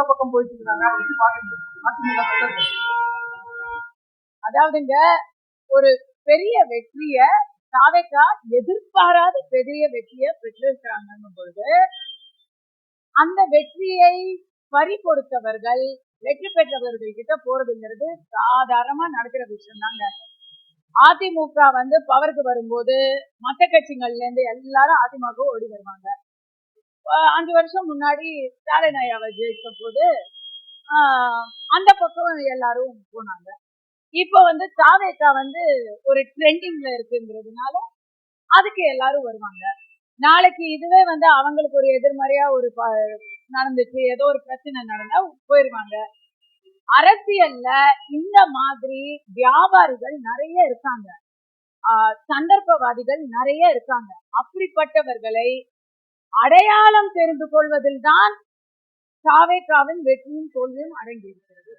பக்கம் போயிட்டு இருக்காங்க. அதாவதுங்க, ஒரு பெரிய வெற்றிய தாவேகா எதிர்பாராத பெரிய வெற்றியை பெற்றிருக்கிறாங்க பொழுது, அந்த வெற்றியை பறி கொடுத்தவர்கள் வெற்றி பெற்றவர்கள் கிட்ட போறதுங்கிறது சாதாரணமா நடக்கிற விஷயம் தாங்க. அதிமுக பவருக்கு வரும்போது மற்ற கட்சிகள்ல இருந்து எல்லாரும் அதிமுக ஓடி வருவாங்க. 5 வருஷம் முன்னாடி ஸ்டாலின் ஐயாவை ஜெயித்த போது அந்த பக்கம் எல்லாரும் போனாங்க. இப்ப தாவேகா ஒரு ட்ரெண்டிங்ல இருக்குங்கிறதுனால அதுக்கு எல்லாரும் வருவாங்க. நாளைக்கு இதுவே அவங்களுக்கு ஒரு எதிர்மறையா ஒரு நடந்துச்சு, ஏதோ ஒரு பிரச்சனை நடந்தா போயிருவாங்க. அரசியல்ல இந்த மாதிரி வியாபாரிகள் நிறைய இருக்காங்க, சந்தர்ப்பவாதிகள் நிறைய இருக்காங்க. அப்படிப்பட்டவர்களை அடையாளம் தெரிந்து கொள்வதில் தான் தாவேகாவின் வெற்றியும் தோல்வியும் அடங்கியிருக்கிறது.